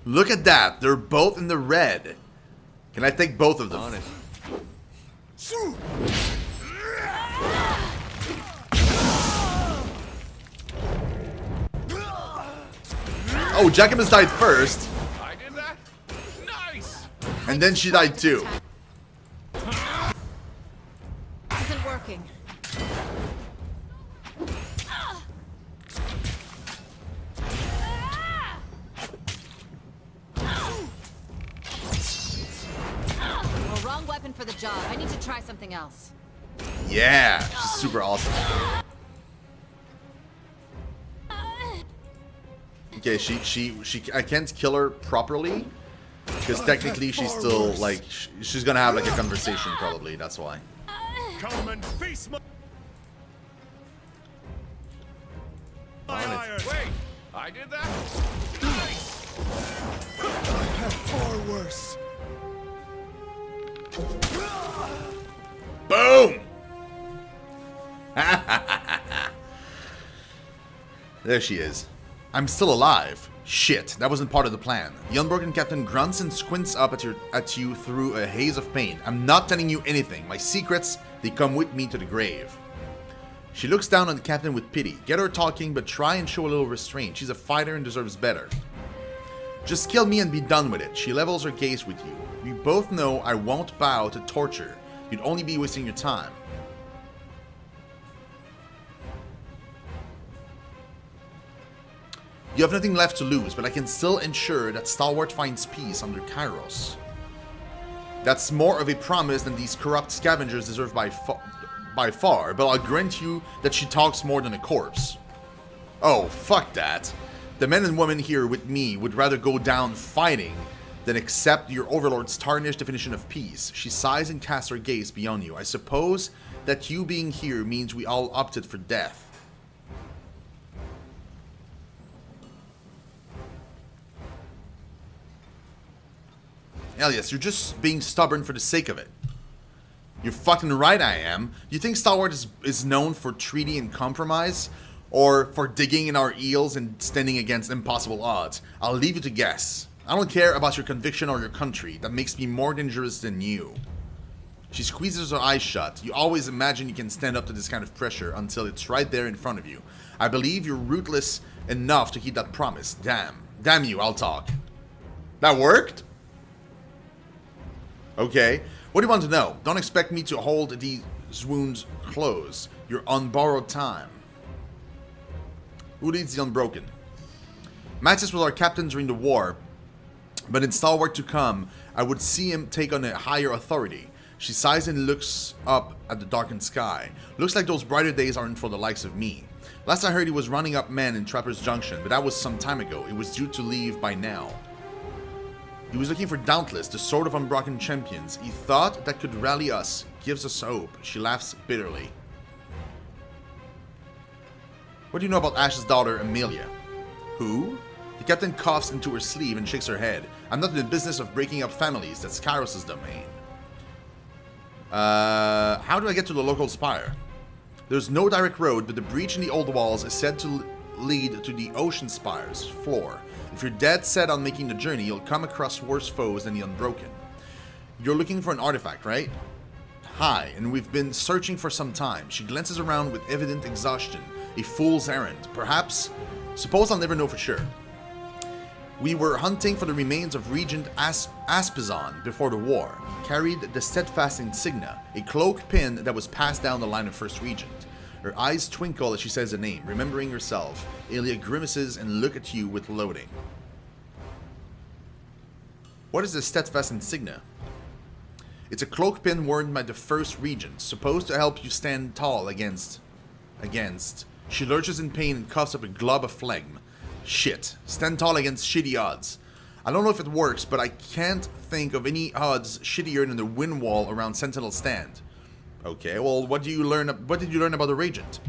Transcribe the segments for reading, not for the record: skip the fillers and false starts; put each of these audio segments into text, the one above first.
Look at that. They're both in the red. Can I take both of them? On it. Oh, Jacobus died first. I did that. Nice. And then she died too. Isn't working. Well, wrong weapon for the job. I need to try something else. Yeah, she's super awesome. Okay, I can't kill her properly because technically she's still like she's gonna have like a conversation probably. That's why. Come and face my iron. Wait, I did that. Nice. I have far worse. Boom! There she is. I'm still alive. Shit, that wasn't part of the plan. The unbroken captain grunts and squints up at you through a haze of pain. I'm not telling you anything. My secrets, they come with me to the grave. She looks down on the captain with pity. Get her talking, but try and show a little restraint. She's a fighter and deserves better. Just kill me and be done with it. She levels her gaze with you. We both know I won't bow to torture. You'd only be wasting your time. You have nothing left to lose, but I can still ensure that Stalwart finds peace under Kairos. That's more of a promise than these corrupt scavengers deserve by far, but I'll grant you that she talks more than a corpse. Oh, fuck that. The men and women here with me would rather go down fighting than accept your overlord's tarnished definition of peace. She sighs and casts her gaze beyond you. I suppose that you being here means we all opted for death. Elias, you're just being stubborn for the sake of it. You're fucking right I am. You think Stalwart is known for treaty and compromise? Or for digging in our eels and standing against impossible odds? I'll leave you to guess. I don't care about your conviction or your country. That makes me more dangerous than you. She squeezes her eyes shut. You always imagine you can stand up to this kind of pressure until it's right there in front of you. I believe you're ruthless enough to keep that promise. Damn. Damn you, I'll talk. That worked? Okay. What do you want to know? Don't expect me to hold these wounds close. You're on borrowed time. Who leads the Unbroken? Mattis was our captain during the war, but in Stalwart to come, I would see him take on a higher authority. She sighs and looks up at the darkened sky. Looks like those brighter days aren't for the likes of me. Last I heard he was running up men in Trapper's Junction, but that was some time ago. It was due to leave by now. He was looking for Dauntless, the sword of unbroken champions. He thought that could rally us, gives us hope. She laughs bitterly. What do you know about Ash's daughter, Amelia? Who? The captain coughs into her sleeve and shakes her head. I'm not in the business of breaking up families. That's Kairos' domain. How do I get to the local spire? There's no direct road, but the breach in the old walls is said to lead to the ocean spire's floor. If you're dead set on making the journey, you'll come across worse foes than the Unbroken. You're looking for an artifact, right? Hi, and we've been searching for some time. She glances around with evident exhaustion. A fool's errand, perhaps? Suppose I'll never know for sure. We were hunting for the remains of Regent Aspizon before the war. Carried the steadfast insignia, a cloak pin that was passed down the line of First Regent. Her eyes twinkle as she says the name, remembering herself. Elia grimaces and looks at you with loathing. What is the steadfast insignia? It's a cloak pin worn by the First Regent, supposed to help you stand tall against. She lurches in pain and coughs up a glob of phlegm. Shit. Stand tall against shitty odds. I don't know if it works, but I can't think of any odds shittier than the wind wall around Sentinel Stand. Okay, well, what did you learn about the Regent?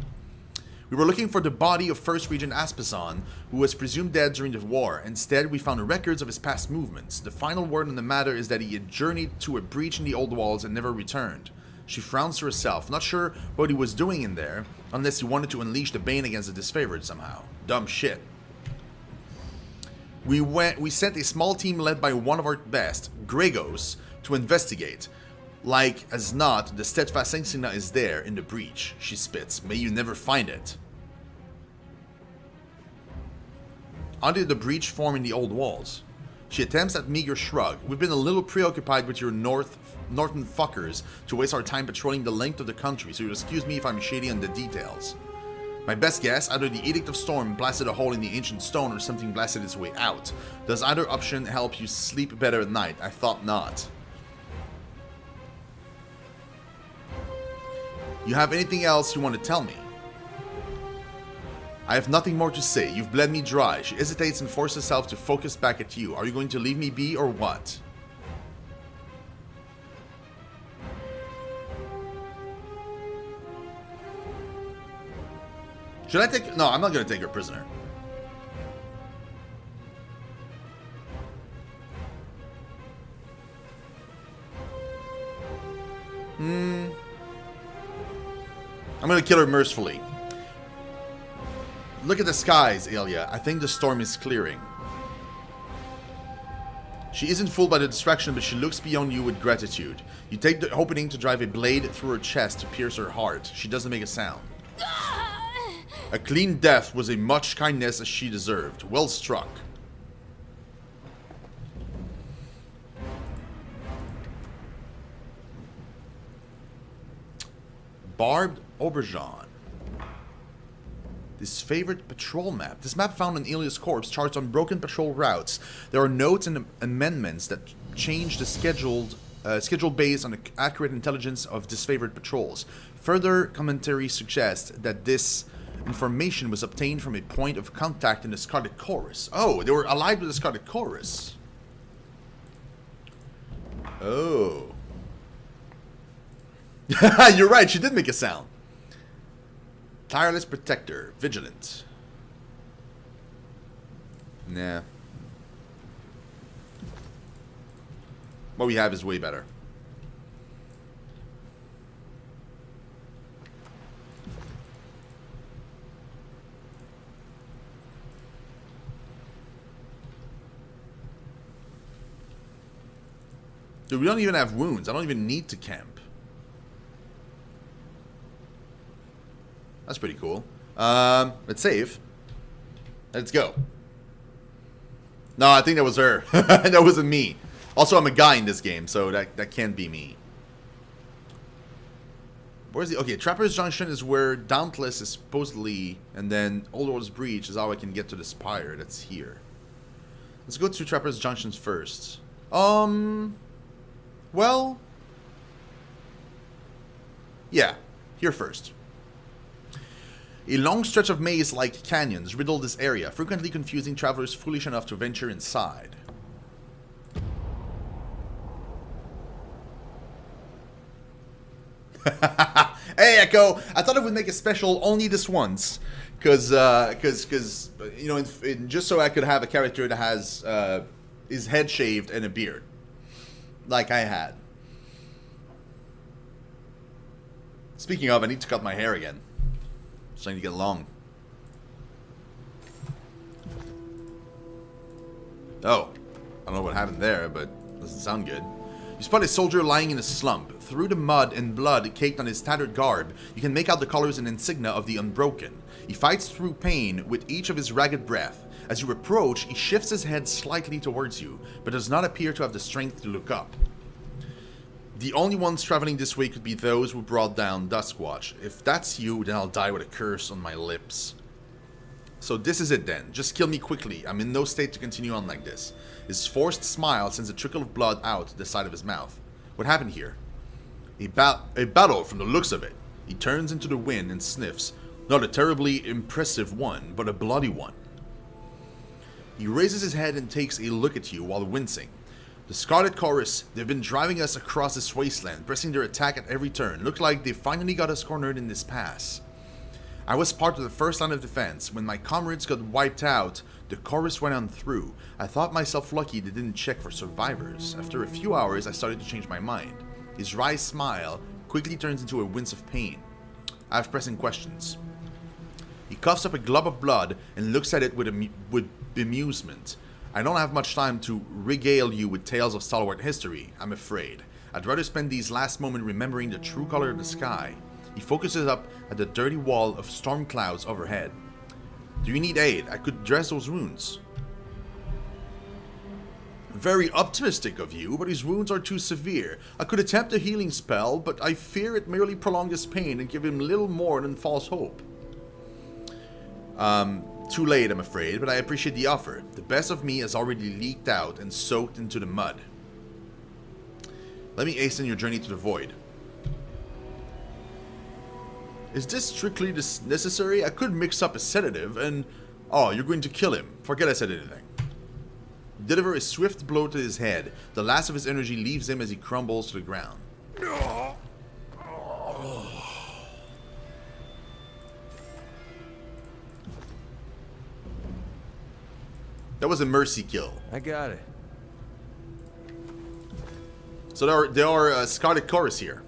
We were looking for the body of First Regent Aspizon, who was presumed dead during the war. Instead, we found records of his past movements. The final word on the matter is that he had journeyed to a breach in the old walls and never returned. She frowns to herself, not sure what he was doing in there, unless he wanted to unleash the Bane against the disfavored somehow. Dumb shit. We sent a small team led by one of our best, Gregos, to investigate. Like as not, the steadfast insignia is there in the breach, she spits. May you never find it. How did the breach form in the old walls? She attempts that meager shrug. We've been a little preoccupied with your northern fuckers to waste our time patrolling the length of the country, so you'll excuse me if I'm shady on the details. My best guess, either the Edict of Storm blasted a hole in the ancient stone or something blasted its way out. Does either option help you sleep better at night? I thought not. You have anything else you want to tell me? I have nothing more to say. You've bled me dry. She hesitates and forces herself to focus back at you. Are you going to leave me be or what? Should I take... No, I'm not going to take her prisoner. I'm going to kill her mercifully. Look at the skies, Ilya. I think the storm is clearing. She isn't fooled by the distraction, but she looks beyond you with gratitude. You take the opening to drive a blade through her chest to pierce her heart. She doesn't make a sound. A clean death was as much kindness as she deserved. Well struck. Barbed Aubergine. This favorite patrol map. This map found on Ilya's corpse charts unbroken patrol routes. There are notes and amendments that change the schedule based on the accurate intelligence of disfavored patrols. Further commentary suggests that this information was obtained from a point of contact in the Scarlet Chorus. Oh, they were allied with the Scarlet Chorus. Oh. You're right, she did make a sound. Tireless Protector. Vigilant. Nah. What we have is way better. Dude, we don't even have wounds. I don't even need to camp. That's pretty cool. Let's save. Let's go. No, I think that was her. That wasn't me. Also, I'm a guy in this game, so that can't be me. Where's the... Okay, Trapper's Junction is where Dauntless is supposedly... And then Old World's Breach is how I can get to the Spire. That's here. Let's go to Trapper's Junction first. Well... Yeah, here first. A long stretch of maze-like canyons riddle this area, frequently confusing travelers foolish enough to venture inside. Hey, Echo! I thought I would make a special only this once, because you know, just so I could have a character that has his head shaved and a beard, like I had. Speaking of, I need to cut my hair again. It's starting to get long. Oh, I don't know what happened there, but it doesn't sound good. You spot a soldier lying in a slump. Through the mud and blood caked on his tattered garb, you can make out the colors and insignia of the Unbroken. He fights through pain with each of his ragged breath. As you approach, he shifts his head slightly towards you, but does not appear to have the strength to look up. The only ones traveling this way could be those who brought down Duskwatch. If that's you, then I'll die with a curse on my lips. So this is it then. Just kill me quickly. I'm in no state to continue on like this. His forced smile sends a trickle of blood out the side of his mouth. What happened here? A battle from the looks of it. He turns into the wind and sniffs. Not a terribly impressive one, but a bloody one. He raises his head and takes a look at you while wincing. The Scarlet Chorus, they've been driving us across this wasteland, pressing their attack at every turn. Look like they finally got us cornered in this pass. I was part of the first line of defense. When my comrades got wiped out, the chorus went on through. I thought myself lucky they didn't check for survivors. After a few hours, I started to change my mind. His wry smile quickly turns into a wince of pain. I have pressing questions. He coughs up a glob of blood and looks at it with bemusement. I don't have much time to regale you with tales of stalwart history, I'm afraid. I'd rather spend these last moments remembering the true color of the sky. He focuses up at the dirty wall of storm clouds overhead. Do you need aid? I could dress those wounds. Very optimistic of you, but his wounds are too severe. I could attempt a healing spell, but I fear it merely prolong his pain and give him little more than false hope. Too late, I'm afraid, but I appreciate the offer. The best of me has already leaked out and soaked into the mud. Let me hasten your journey to the void. Is this strictly necessary? I could mix up a sedative and... Oh, you're going to kill him. Forget I said anything. Deliver a swift blow to his head. The last of his energy leaves him as he crumbles to the ground. That was a mercy kill. I got it. So there are Scarlet Chorus here.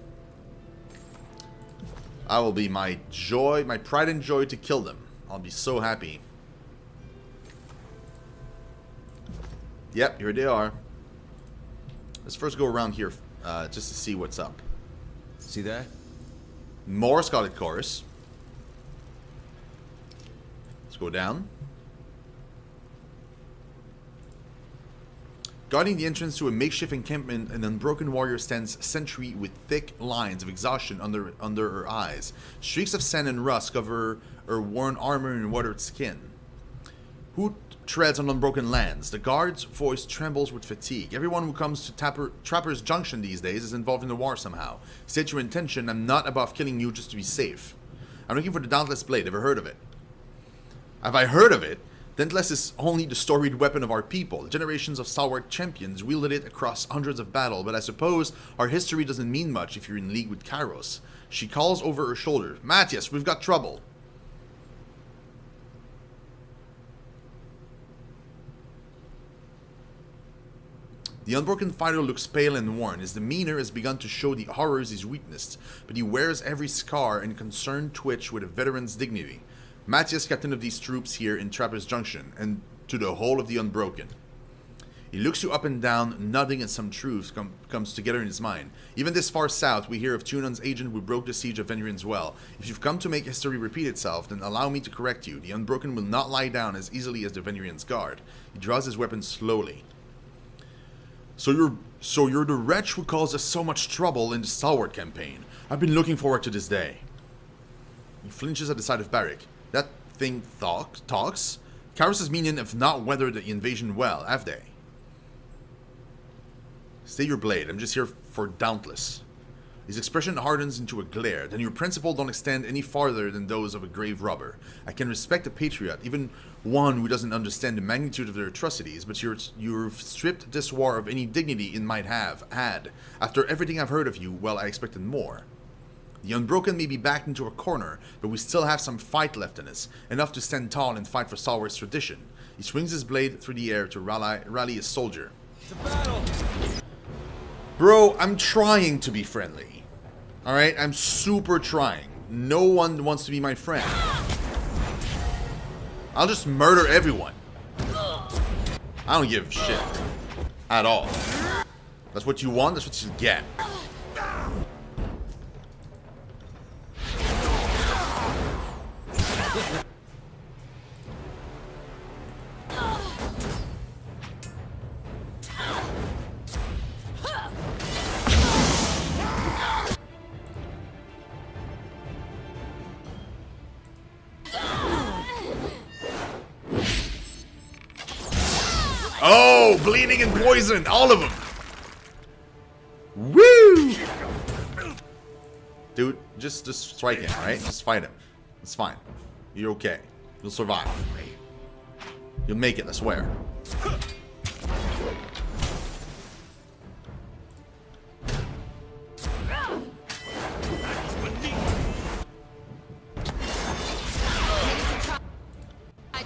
I will be my joy, my pride and joy to kill them. I'll be so happy. Yep, here they are. Let's first go around here just to see what's up. See that? More Scarlet Chorus. Let's go down. Guarding the entrance to a makeshift encampment, an unbroken warrior stands sentry with thick lines of exhaustion under her eyes. Streaks of sand and rust cover her worn armor and weathered skin. Who treads on unbroken lands? The guard's voice trembles with fatigue. Everyone who comes to Trapper's Junction these days is involved in the war somehow. State your intention. I'm not above killing you just to be safe. I'm looking for the Dauntless Blade. Ever heard of it? Have I heard of it? Dauntless is only the storied weapon of our people. Generations of stalwart champions wielded it across hundreds of battles, but I suppose our history doesn't mean much if you're in league with Kairos. She calls over her shoulder. Matthias, we've got trouble. The unbroken fighter looks pale and worn. His demeanor has begun to show the horrors he's witnessed, but he wears every scar and concerned twitch with a veteran's dignity. Matthias, captain of these troops here in Trapper's Junction, and to the whole of the Unbroken. He looks you up and down, nodding, and some truth comes together in his mind. Even this far south, we hear of Tunan's agent who broke the siege of Venrian's Well. If you've come to make history repeat itself, then allow me to correct you. The Unbroken will not lie down as easily as the Venrian's guard. He draws his weapon slowly. So you're the wretch who caused us so much trouble in the Stalwart campaign. I've been looking forward to this day. He flinches at the sight of Barrick. That thing talks? Kairos' minions have not weathered the invasion well, have they? Stay your blade. I'm just here for Dauntless. His expression hardens into a glare. Then your principles don't extend any farther than those of a grave robber. I can respect a patriot, even one who doesn't understand the magnitude of their atrocities, but you've stripped this war of any dignity it might have had. After everything I've heard of you, well, I expected more. The Unbroken may be backed into a corner, but we still have some fight left in us, enough to stand tall and fight for Stalwart's tradition. He swings his blade through the air to rally his soldier. It's a battle. Bro, I'm trying to be friendly. Alright, I'm super trying. No one wants to be my friend. I'll just murder everyone. I don't give a shit. At all. That's what you want, that's what you get. Oh, bleeding and poison, all of them. Woo! Dude, just strike him, alright? Just fight him. It's fine. You're okay. You'll survive. You'll make it, I swear.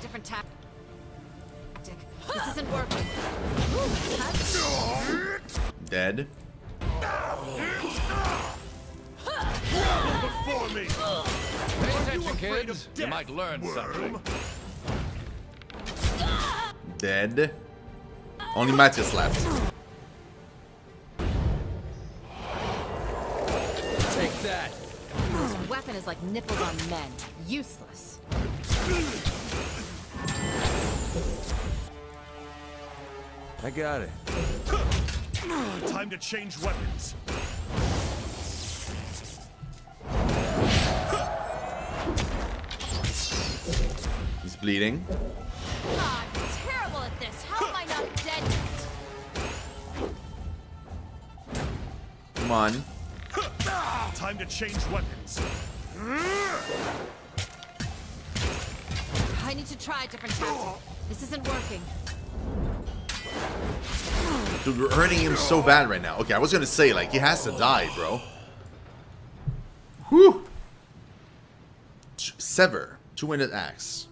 Different tactic. This isn't working. Dead. Before me. Pay attention, kids. You might learn something. Dead. Only Matthias left. Take that. This weapon is like nipples on men. Useless. I got it. Time to change weapons. He's bleeding. God, I'm terrible at this. How am I not dead yet? Come on. Time to change weapons. I need to try a different tactic. This isn't working. Dude, we're hurting him so bad right now. Okay, I was gonna say, like, he has to die, bro. Whew. Sever. 2-winded axe.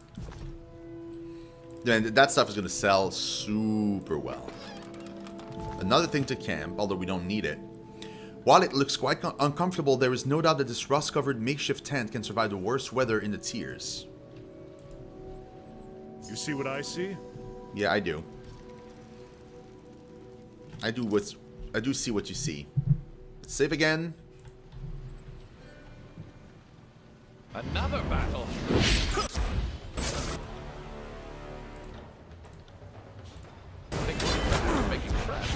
Then that stuff is gonna sell super well. Another thing to camp, although we don't need it. While it looks quite uncomfortable, there is no doubt that this rust-covered makeshift tent can survive the worst weather in the tiers. You see what I see? Yeah, I do. I do see what you see. Save again. Another battle. Making friends.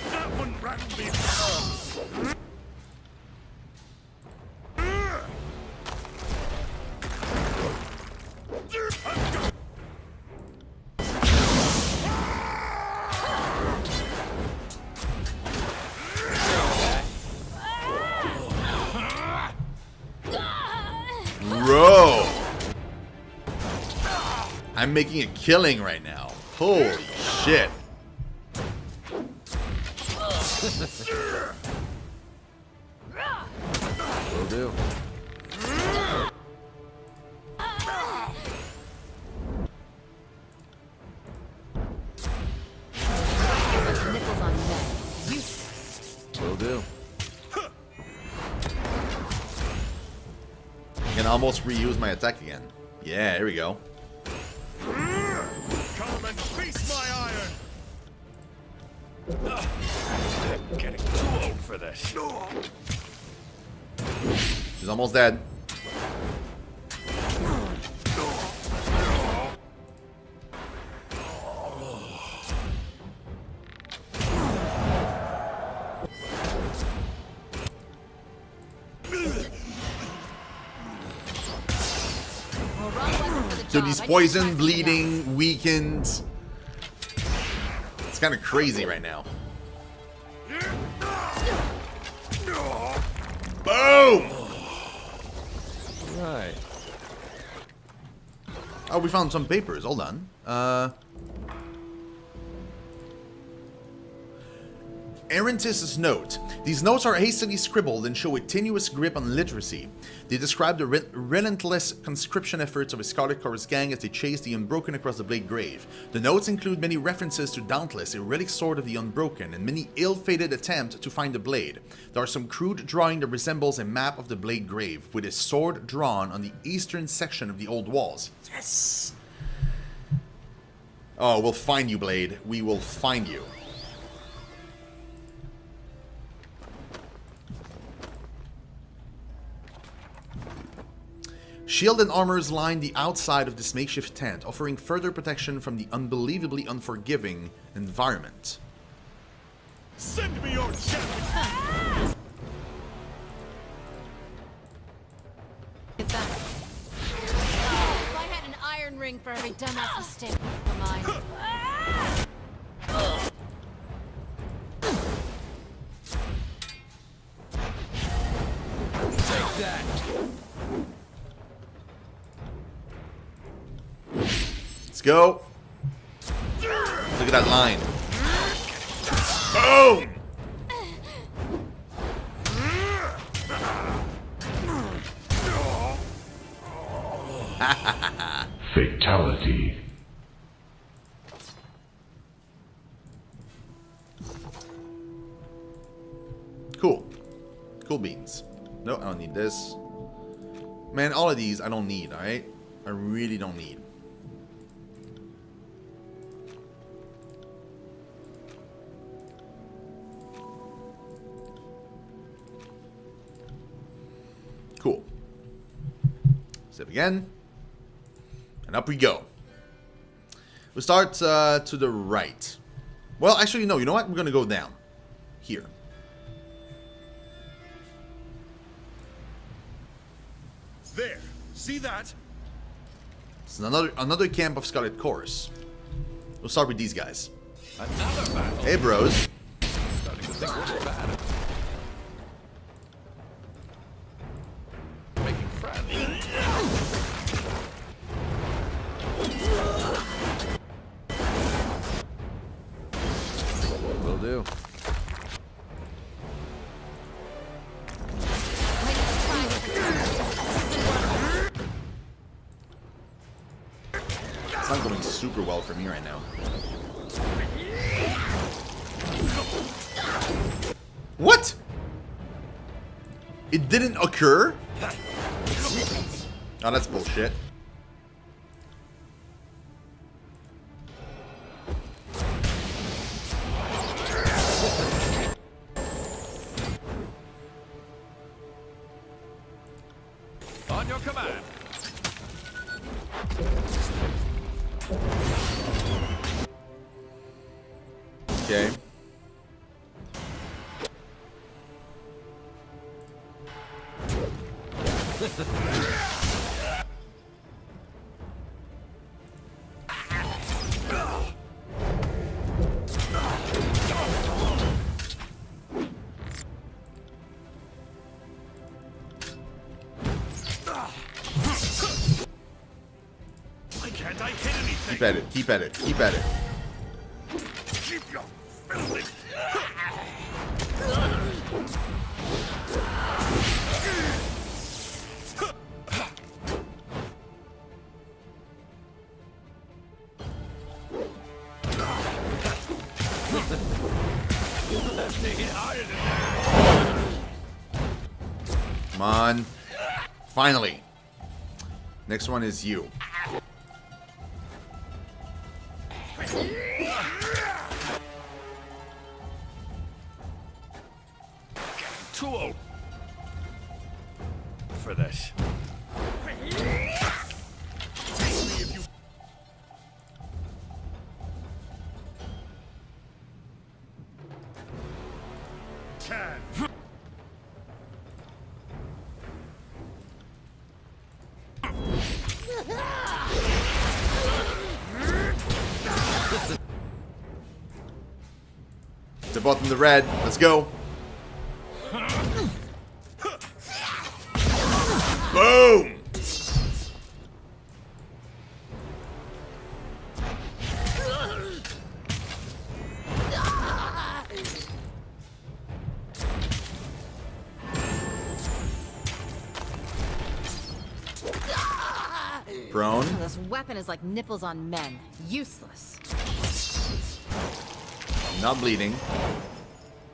That one rattled me. Bro! I'm making a killing right now. Holy shit. Will do. Nipples on men. Useless. Will do. I can almost reuse my attack again. Yeah, here we go. Come and feast my iron. I'm getting too old for this. She's almost dead. Well, wrong weapon for the Dude, job. he's I need to try poisoned, something bleeding, weakened. It's kind of crazy right now. Boom! Right. Oh, we found some papers. Hold on. Arantis' note. These notes are hastily scribbled and show a tenuous grip on literacy. They describe the relentless conscription efforts of a Scarlet Chorus gang as they chase the Unbroken across the Blade Grave. The notes include many references to Dauntless, a relic sword of the Unbroken, and many ill-fated attempts to find the blade. There are some crude drawing that resembles a map of the Blade Grave, with a sword drawn on the eastern section of the old walls. Yes! Oh, we'll find you, Blade. We will find you. Shield and armors line the outside of this makeshift tent, offering further protection from the unbelievably unforgiving environment. Send me your champion. Get that. If I had an iron ring for every dumbass mistake of mine. Take that. Let's go. Look at that line. Boom! Fatality. Cool. Cool beans. No, I don't need this. Man, all of these I don't need, alright? I really don't need. Cool. Save again. And up we go. We start to the right. Well, actually, no. You know what? We're going to go down. Here. There. See that? It's another camp of Scarlet Chorus. We'll start with these guys. Another battle. Hey, bros. Starting to think we're bad. Making friends. Will do. It's not going super well for me right now. What? It didn't occur? Oh, that's bullshit. On your command. Okay. Why can't I hit anything? Keep at it. Keep at it. Keep at it. Keep your filthy. Come on. Finally. Next one is you. Too old for this. They're both in the red. Let's go. Boom! Prone. This weapon is like nipples on men. Useless. Not bleeding.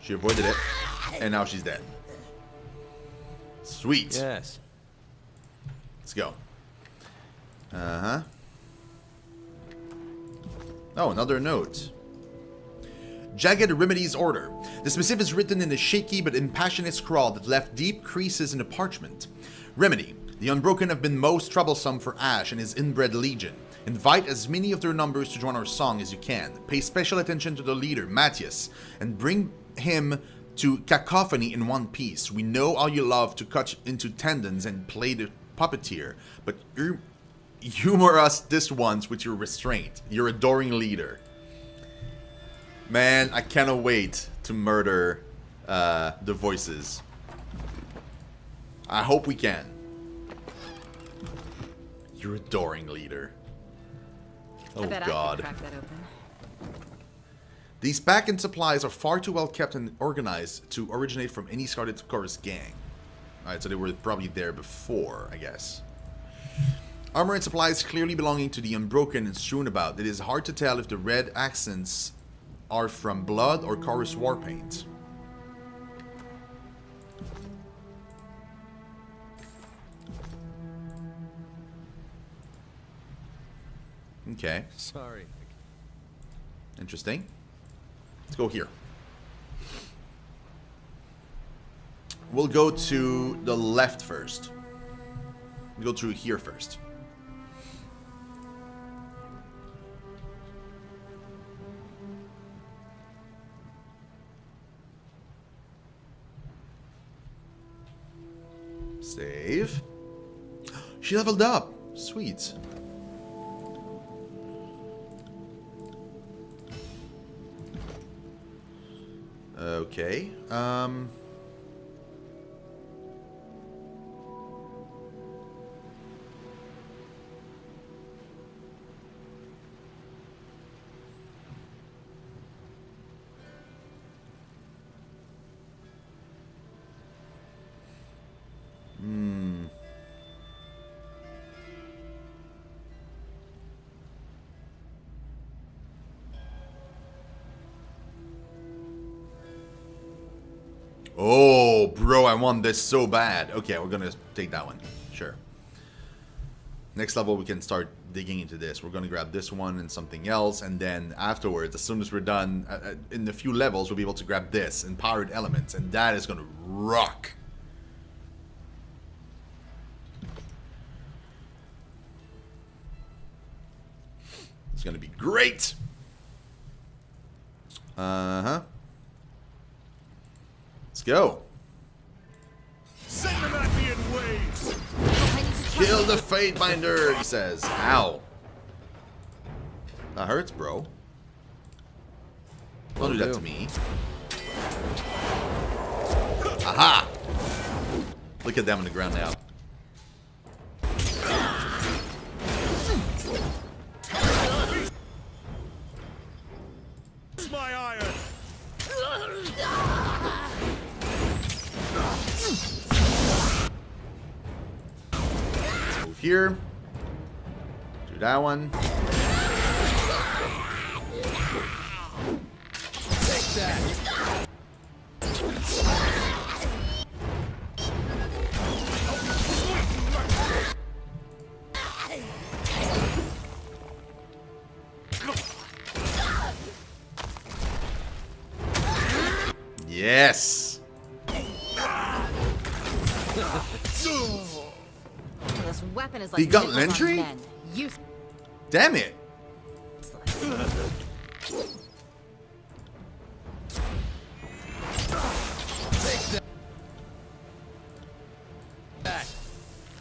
She avoided it. And now she's dead. Sweet. Yes. Let's go. Uh-huh. Oh, another note. Jagged Remedies Order. This missive is written in a shaky but impassionate scrawl that left deep creases in the parchment. Remedy. The Unbroken have been most troublesome for Ash and his inbred legion. Invite as many of their numbers to join our song as you can. Pay special attention to the leader, Matthias, and bring him to cacophony in one piece. We know how you love to cut into tendons and play the puppeteer, but humor us this once with your restraint. Your adoring leader. Man, I cannot wait to murder the voices. I hope we can. Your adoring leader. Oh I bet God. I could crack that open. These pack and supplies are far too well kept and organized to originate from any Scarlet Chorus gang. Alright, so they were probably there before, I guess. Armor and supplies clearly belonging to the Unbroken and strewn about. It is hard to tell if the red accents are from blood or Chorus war paint. Okay. Sorry. Interesting. Let's go here. We'll go to the left first. We'll go through here first. Save. She leveled up. Sweet. Okay. Oh, bro, I want this so bad. Okay, we're gonna take that one. Sure. Next level, we can start digging into this. We're gonna grab this one and something else, and then afterwards, as soon as we're done, in a few levels, we'll be able to grab this, Empowered Elements, and that is gonna rock. It's gonna be great. Uh-huh. Let's go. Send them at me in waves. Kill the Fatebinder, he says. Ow. That hurts, bro. Don't do that to me. Aha! Look at them on the ground now. It's my iron. Move here. Do that one. Take that. Yes. This weapon is like He got nipples on Lentry? men. Damn it.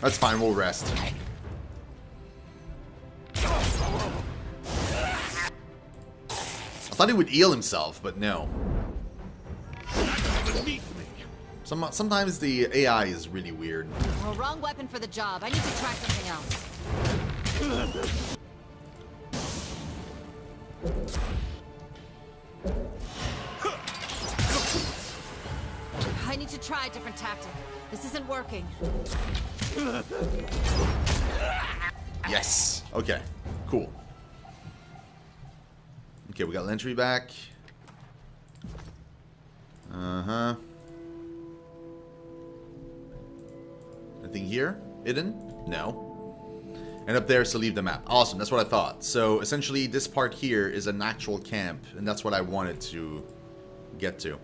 That's fine, we'll rest. I thought he would heal himself, but no. Sometimes the AI is really weird. Well, wrong weapon for the job. I need to try something else. I need to try a different tactic. This isn't working. Yes. Okay. Cool. Okay, we got Lentry back. Uh-huh. Anything here? Hidden? No. And up there is to leave the map. Awesome, that's what I thought. So, essentially, this part here is an actual camp, and that's what I wanted to get to.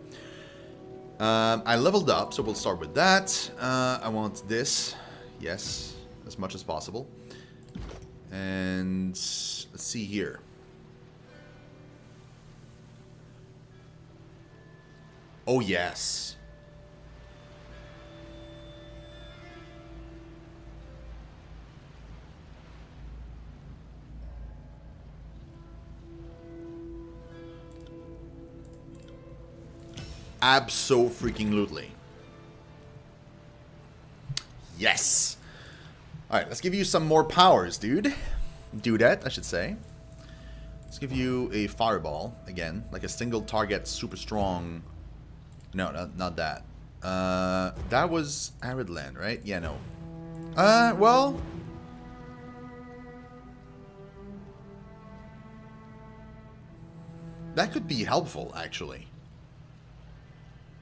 I leveled up, so we'll start with that. I want this. Yes, as much as possible. And let's see here. Oh, yes. Abso-freaking-lutely. Yes. Alright, let's give you some more powers, dude. Dudette, I should say. Let's give you a fireball, again. Like a single target, super strong... No, not that. That was Arid Land, right? Yeah, no. Well... That could be helpful, actually.